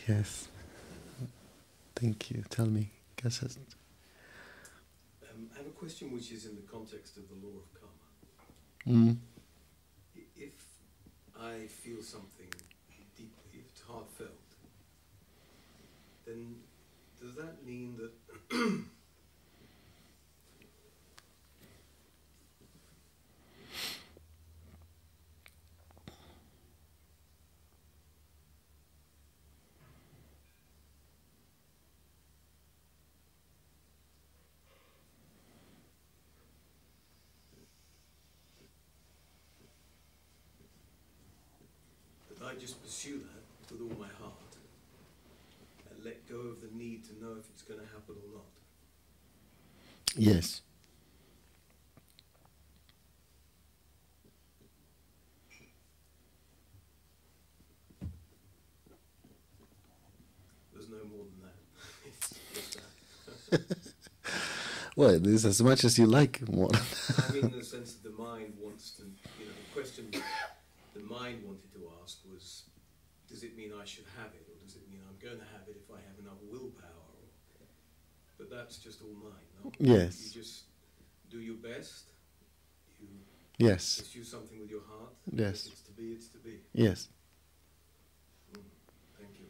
Yes. Thank you. Tell me. I have a question which is in the context of the law of karma. If I feel something deeply, if it's heartfelt, then does that mean that I just pursue that with all my heart and let go of the need to know if it's going to happen or not? Yes. There's no more than that. It's just that. Well, it is as much as you like more. I mean, in the sense that the mind wants to, the question the mind wanted to ask was, does it mean I should have it, or does it mean I'm going to have it if I have enough willpower? But that's just all mine, no? Yes. You just do your best. You Yes. pursue something with your heart. Yes. If it's to be, it's to be. Yes. Thank you.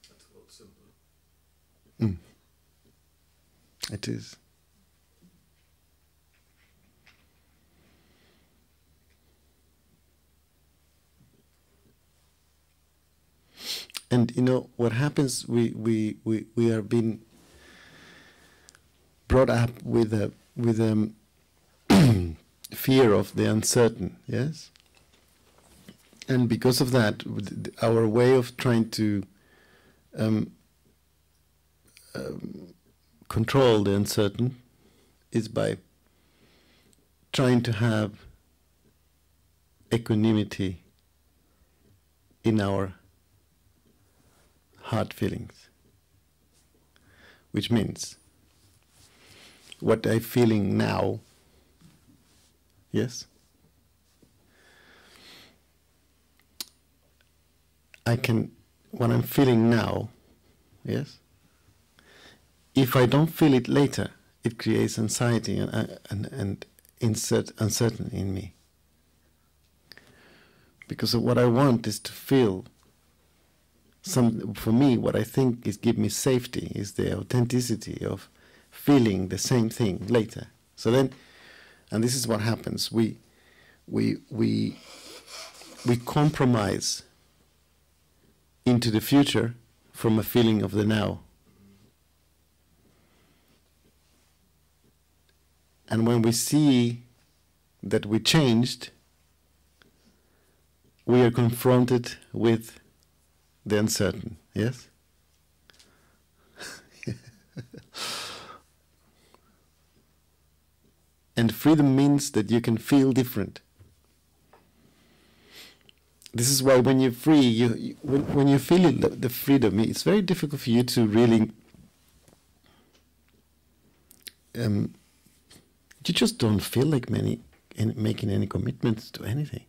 That's a lot simpler. It is. And what happens? We are being brought up with a fear of the uncertain. Yes. And because of that, our way of trying to control the uncertain is by trying to have equanimity in our heart feelings, which means what I'm feeling now, yes, what I'm feeling now, yes, if I don't feel it later, it creates anxiety and uncertainty in me. Because what I want is to feel for me, what I think is give me safety is the authenticity of feeling the same thing later. So then, and this is what happens, we compromise into the future from a feeling of the now. And when we see that we changed, we are confronted with the uncertain, yes? And freedom means that you can feel different. This is why when you're free, when you feel the freedom, it's very difficult for you to really you just don't feel like making any commitments to anything.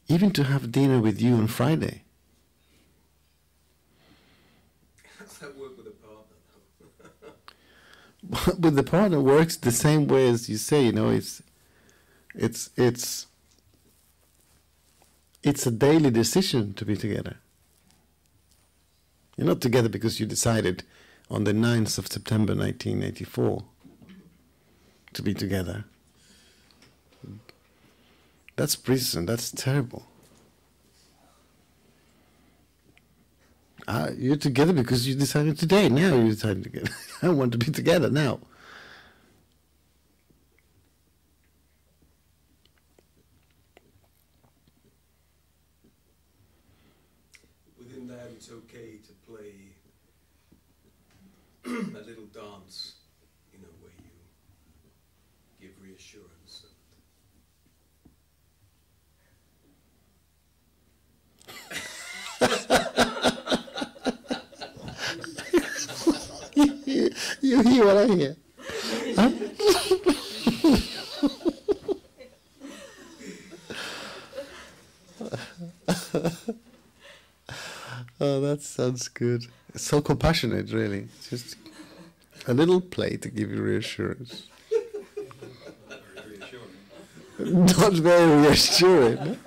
Even to have dinner with you on Friday. How does that work with a partner? With the partner works the same way as you say. It's a daily decision to be together. You're not together because you decided on the 9th of September 1984 to be together. That's prison. That's terrible. You're together because you decided today. Now you decided together. I want to be together now. Within that, it's okay to play a little dance, where you give reassurance. You hear what I hear? Huh? Oh, that sounds good. It's so compassionate, really. It's just a little play to give you reassurance. Very reassuring. Not very reassuring.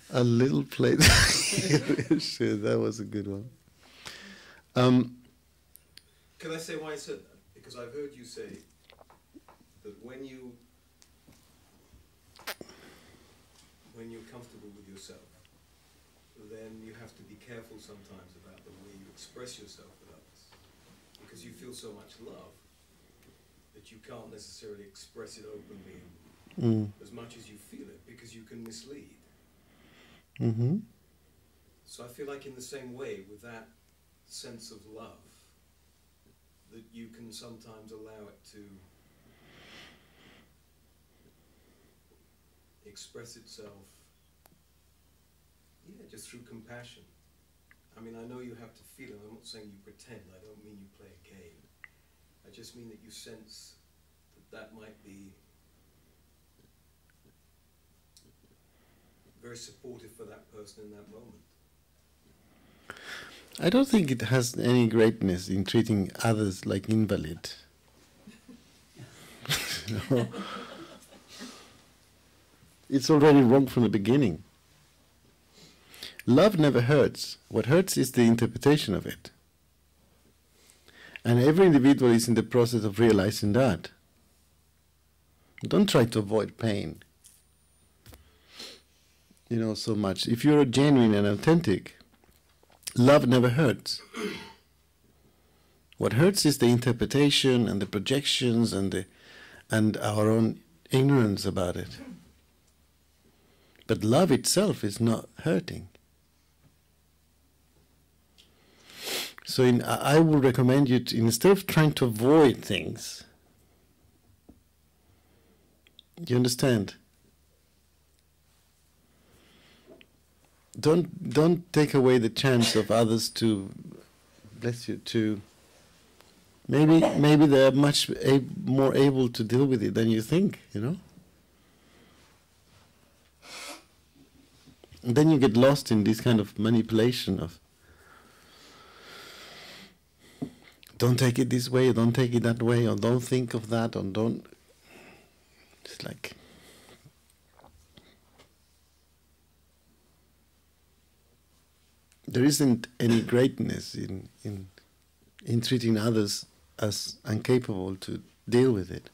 A little plate. Sure, that was a good one. Can I say why I said that? Because I've heard you say that when you're comfortable with yourself, then you have to be careful sometimes about the way you express yourself with others. Because you feel so much love that you can't necessarily express it openly as much as you feel it, because you can mislead. Mm-hmm. So I feel like in the same way, with that sense of love, that you can sometimes allow it to express itself, just through compassion. I mean, I know you have to feel it. I'm not saying you pretend. I don't mean you play a game. I just mean that you sense that might be very supportive for that person in that moment. I don't think it has any greatness in treating others like invalid. No. It's already wrong from the beginning. Love never hurts. What hurts is the interpretation of it. And every individual is in the process of realizing that. Don't try to avoid pain. So much. If you're genuine and authentic, love never hurts. What hurts is the interpretation and the projections and our own ignorance about it. But love itself is not hurting. So I would recommend you to, instead of trying to avoid things, you understand? Don't take away the chance of others to, bless you, to maybe they're much more able to deal with it than you think, And then you get lost in this kind of manipulation of don't take it this way, or don't take it that way, or don't think of that, or don't. It's like there isn't any greatness in treating others as incapable to deal with it.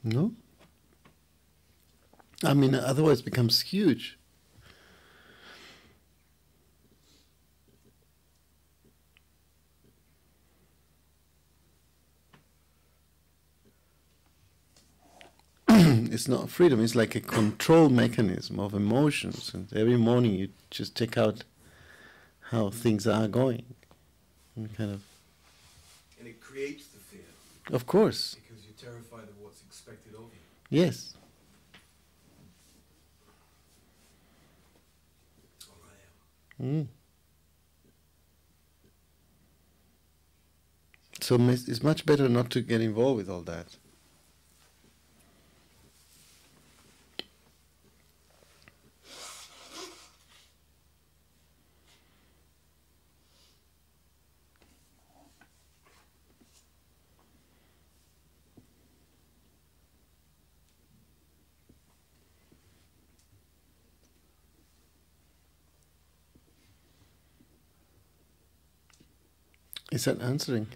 No? I mean, otherwise it becomes huge. It's not freedom, it's like a control mechanism of emotions. And every morning you just check out how things are going. And And it creates the fear. Of course. Because you're terrified of what's expected of you. Yes. That's all I am. So it's much better not to get involved with all that. Is that answering?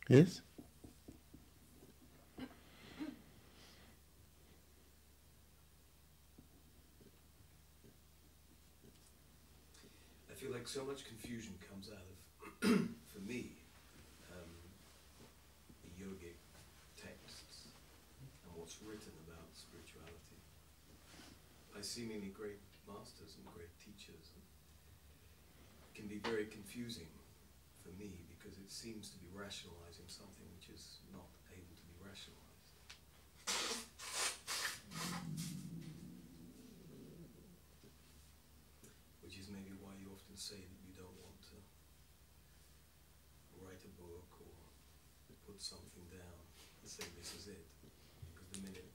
Yes? like so much confusion comes out of, for me, the yogic texts and what's written about spirituality by seemingly great masters and great teachers, and can be very confusing for me because it seems to be rationalizing something which is not able to be rationalized. Which is maybe why you often say that you don't want to write a book or put something down and say this is it, because the minute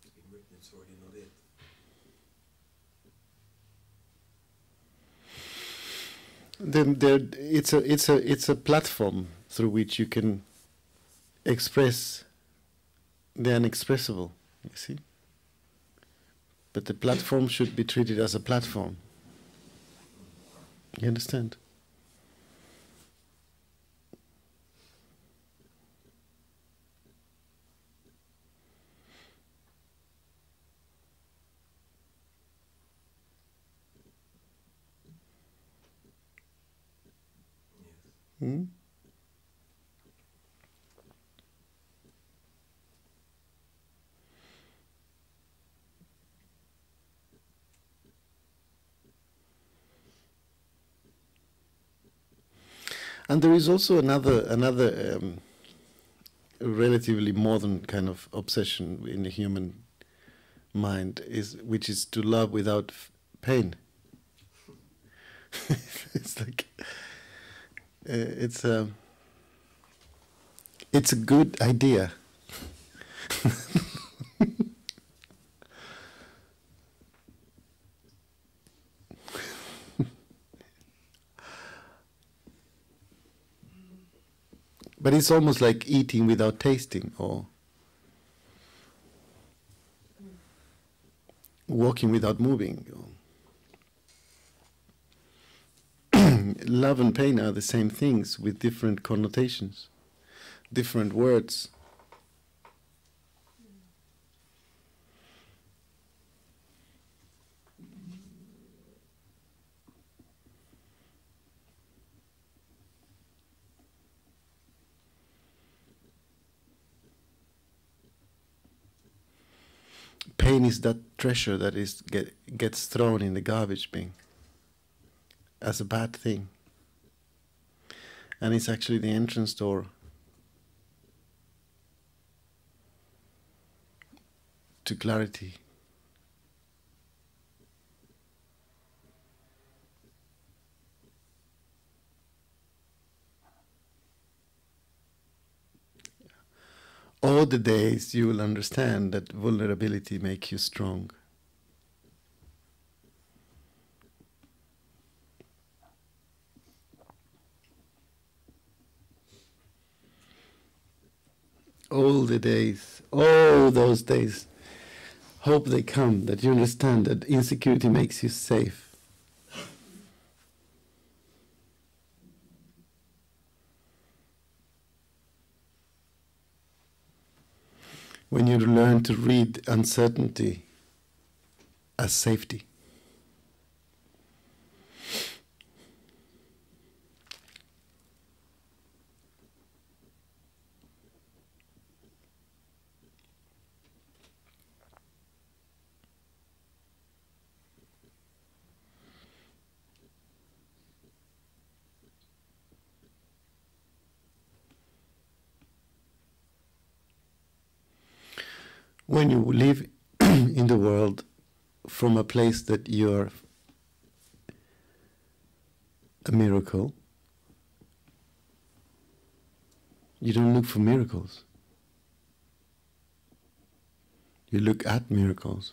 it's been written it's already not it. Then it's a platform through which you can express the unexpressible, you see. But the platform should be treated as a platform. You understand? Hmm? And there is also another relatively modern kind of obsession in the human mind, which is to love without pain. It's like it's a good idea. But it's almost like eating without tasting, or walking without moving. Love and pain are the same things with different connotations, different words. Pain is that treasure that gets thrown in the garbage bin as a bad thing. And it's actually the entrance door to clarity. All the days you will understand that vulnerability makes you strong. All the days, all those days, hope they come, that you understand that insecurity makes you safe. When you learn to read uncertainty as safety. When you live in the world from a place that you're a miracle, you don't look for miracles. You look at miracles.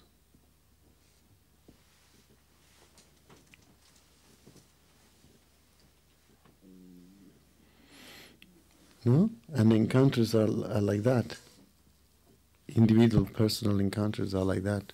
No? And encounters are like that. Individual, personal encounters are like that.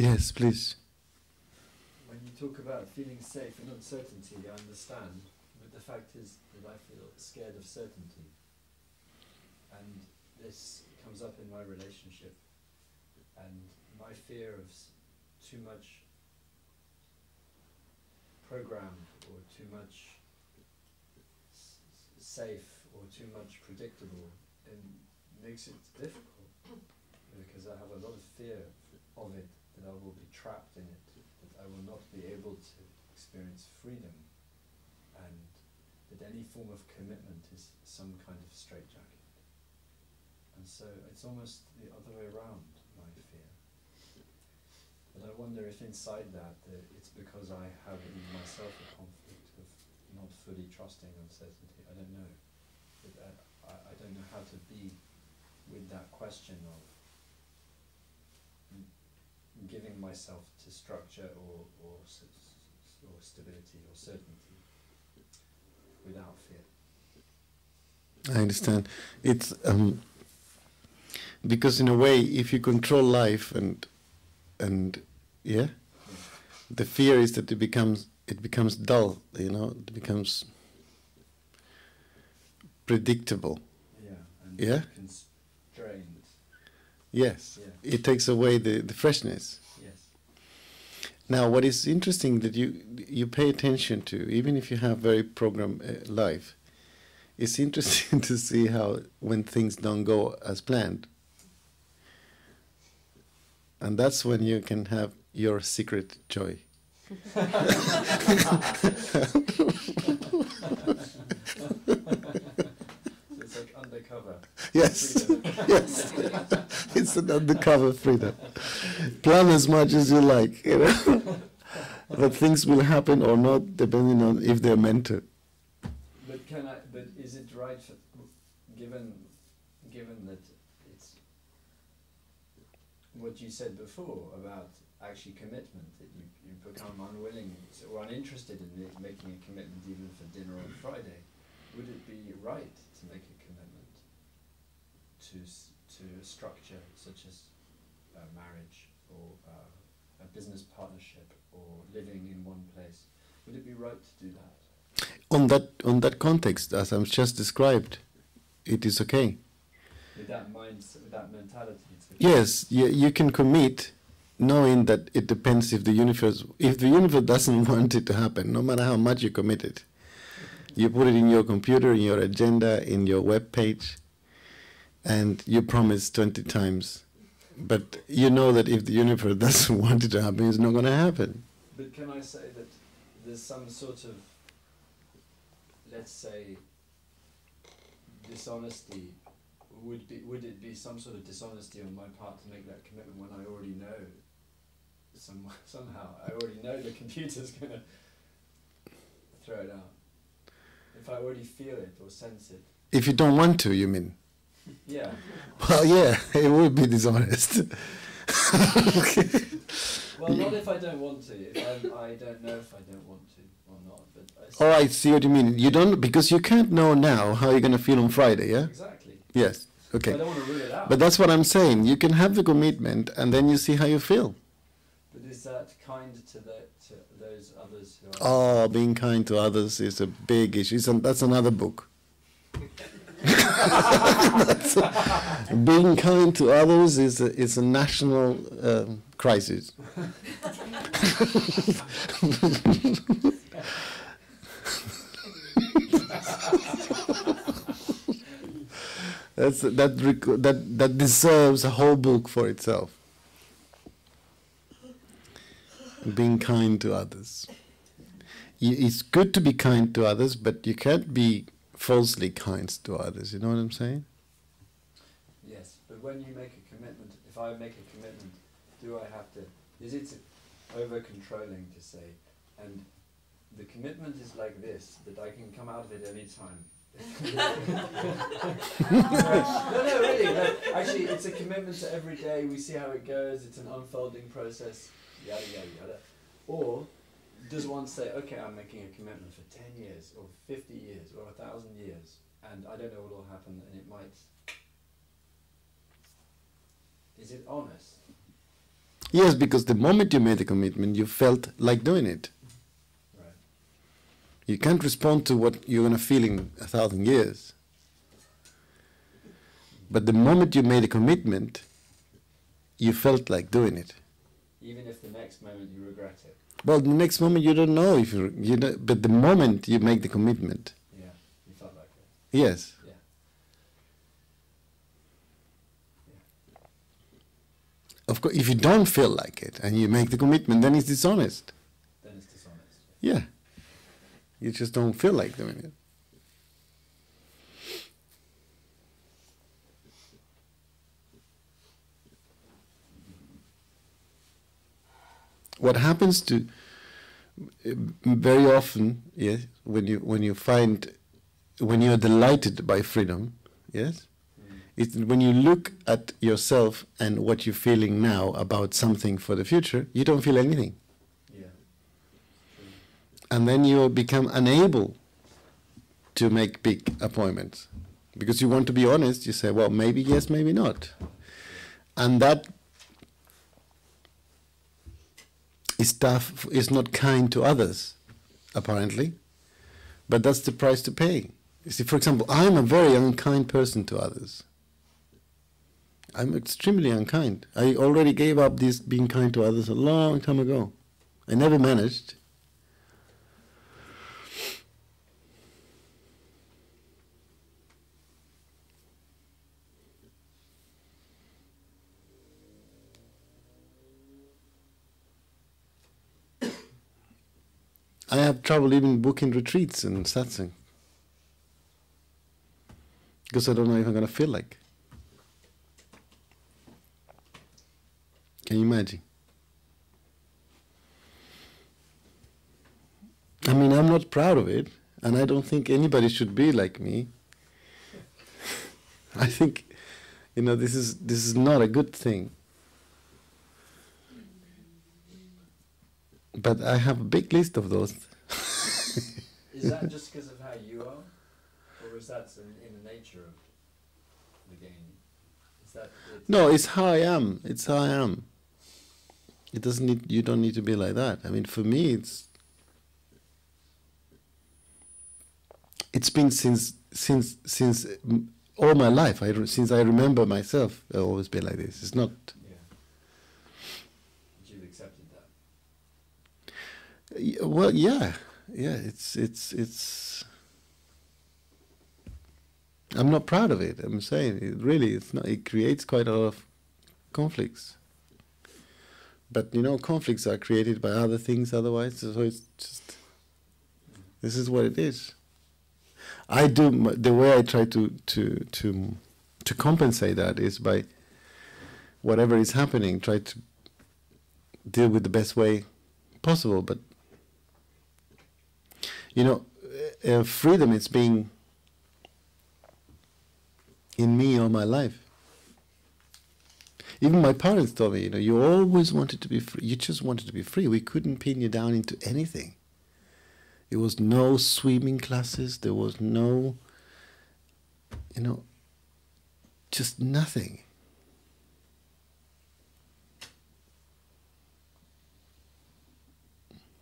Yes, please. When you talk about feeling safe and uncertainty, I understand, but the fact is that I feel scared of certainty. And this comes up in my relationship. And my fear of too much programmed or too much safe or too much predictable, and makes it difficult because I have a lot of fear of it, that I will be trapped in it, that I will not be able to experience freedom, and that any form of commitment is some kind of straitjacket. And so it's almost the other way around, my fear. But I wonder if inside that it's because I have in myself a conflict of not fully trusting uncertainty. I don't know. But I don't know how to be with that question of giving myself to structure or stability or certainty without fear. I understand. It's because in a way, if you control life and yeah, the fear is that it becomes dull. You know, it becomes predictable. Yeah. And yeah. Constrained. Yes. Yeah. It takes away the freshness. Yes. Now, what is interesting that you pay attention to, even if you have very programmed life, it's interesting to see how when things don't go as planned. And that's when you can have your secret joy. It's like undercover. Yes, yes. It's an undercover freedom. Plan as much as you like, you know. But things will happen or not, depending on if they're meant to. But is it right, given that it's what you said before about actually commitment, that you become unwilling or uninterested in making a commitment even for dinner on Friday, would it be right to make a commitment to a structure such as marriage or a business partnership or living in one place? Would it be right to do that? On that context, as I've just described, it is okay. With that mindset, with that mentality. Yes, you can commit, knowing that it depends if the universe doesn't want it to happen, no matter how much you commit it. You put it in your computer, in your agenda, in your web page, and you promise 20 times. But you know that if the universe doesn't want it to happen, it's not going to happen. But can I say that there's some sort of, let's say, dishonesty? Would it be some sort of dishonesty on my part to make that commitment when I already know somehow I already know the computer's going to throw it out? If I already feel it or sense it. If you don't want to, you mean? Yeah. Well, yeah, it would be dishonest. Well, not if I don't want to. I don't know if I don't want to or not. But all right, see what you mean. You don't, because you can't know now how you're going to feel on Friday, yeah? Exactly. Yes, okay. I don't want to rule it out. But that's what I'm saying. You can have the commitment and then you see how you feel. But is that kind to those others who are... Oh, being kind to others is a big issue. That's another book. Being kind to others is a national crisis. That deserves a whole book for itself. Being kind to others. It's good to be kind to others, but you can't be falsely kind to others. You know what I'm saying? Yes, but when you make a commitment, if I make a commitment, do I have to... Is it over-controlling to say, and the commitment is like this, that I can come out of it any time? No, really. No, actually, it's a commitment to every day. We see how it goes. It's an unfolding process. Yada, yada, yada. Or does one say, okay, I'm making a commitment for 10 years, or 50 years, or 1,000 years, and I don't know what will happen, and it might... Is it honest? Yes, because the moment you made the commitment, you felt like doing it. Right. You can't respond to what you're going to feel in 1,000 years. But the moment you made a commitment, you felt like doing it. Even if the next moment you regret it. Well, the next moment you don't know if you don't, but the moment you make the commitment, Yeah, you felt like it. yes. Yeah. Of course, if you don't feel like it and you make the commitment, then it's dishonest. Then it's dishonest. Yeah. You just don't feel like doing it. What happens to very often, yes, when you find, when you're delighted by freedom, yes, it's when you look at yourself and what you're feeling now about something for the future, you don't feel anything. Yeah. And then you become unable to make big appointments. Because you want to be honest, you say, well, maybe yes, maybe not. And that is tough, is not kind to others, apparently. But that's the price to pay. You see, for example, I'm a very unkind person to others. I'm extremely unkind. I already gave up this being kind to others a long time ago. I never managed. I have trouble even booking retreats and satsang. Because I don't know if I'm going to feel like. Can you imagine? I mean, I'm not proud of it, and I don't think anybody should be like me. I think, this is not a good thing. But I have a big list of those. Is that just because of how you are? Or is that in the nature of the game? Is that No, it's how I am. It's how I am. It doesn't need, you don't need to be like that. I mean, for me, it's been since all my life. Since I remember myself, I've always been like this. It's not. Yeah. But you've accepted that. Well, yeah. It's. I'm not proud of it. I'm saying it's not. It creates quite a lot of conflicts. But conflicts are created by other things. Otherwise, so it's just. This is what it is. I do the way I try to compensate that is by whatever is happening, try to deal with the best way possible. But freedom is being in me all my life. Even my parents told me, you always wanted to be free. You just wanted to be free. We couldn't pin you down into anything. There was no swimming classes. There was no, just nothing.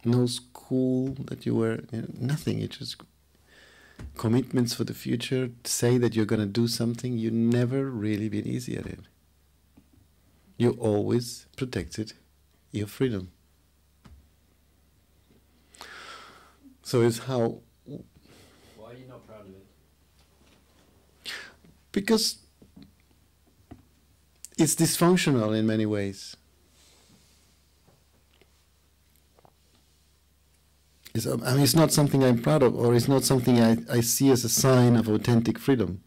No school that you were, nothing. It just commitments for the future. Say that you're going to do something. You never really been easy at it. You always protected your freedom. So it's how. Why are you not proud of it? Because it's dysfunctional in many ways. It's not something I'm proud of, or it's not something I see as a sign of authentic freedom.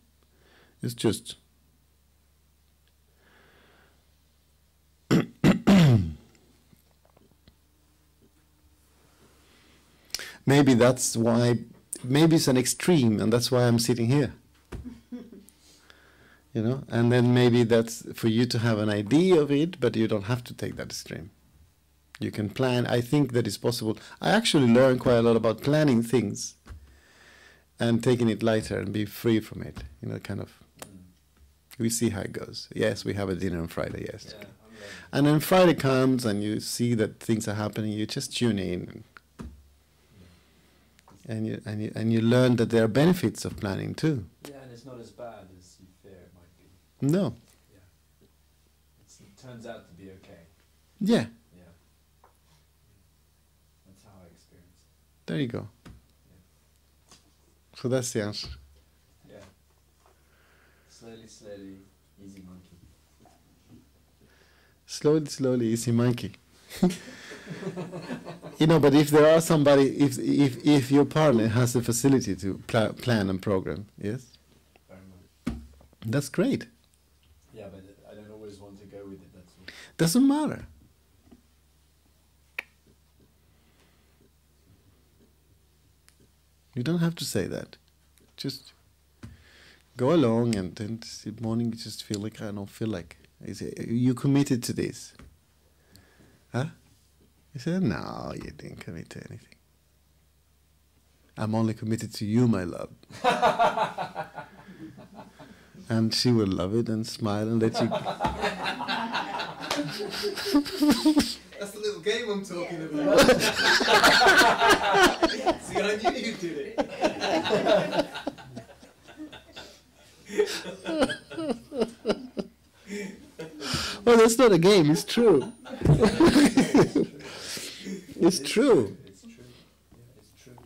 It's just. Maybe that's why, maybe it's an extreme, and that's why I'm sitting here. And then maybe that's for you to have an idea of it, but you don't have to take that extreme. You can plan. I think that it's possible. I actually learned quite a lot about planning things and taking it lighter and be free from it. We see how it goes. Yes, we have a dinner on Friday, yes. Yeah, And then Friday comes and you see that things are happening, you just tune in. And you learn that there are benefits of planning too. Yeah, and it's not as bad as you fear it might be. No. Yeah. It turns out to be okay. Yeah. Yeah. That's how I experience it. There you go. Yeah. So that's the answer. Yeah. Slowly, slowly, easy monkey. Slowly, slowly, easy monkey. You know, but if there are somebody, if your partner has the facility to plan and program, yes, Very much. that's great. Yeah, but I don't always want to go with it, that's all. Doesn't matter. You don't have to say that. Just go along, and then the morning you just feel like, I don't feel like. You committed to this. Huh? He said, no, you didn't commit to anything. I'm only committed to you, my love. And she will love it and smile and let you... That's the little game I'm talking about. See, I knew you did it. Oh, that's not a game, it's true. It's true. It's true. Yeah, it's true.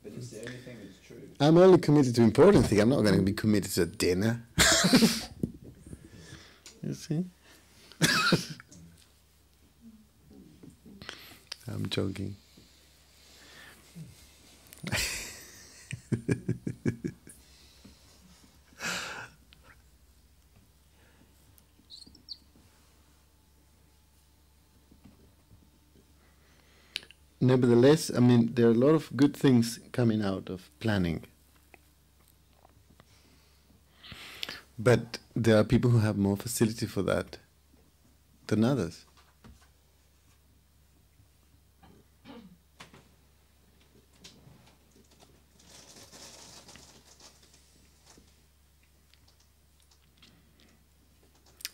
But it's the only thing that's true. I'm only committed to important things. I'm not going to be committed to dinner. You see? I'm joking. Nevertheless, I mean, there are a lot of good things coming out of planning. But there are people who have more facility for that than others.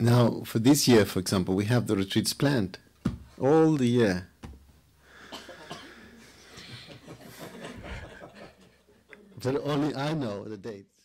Now, for this year, for example, we have the retreats planned all the year. But only I know the dates.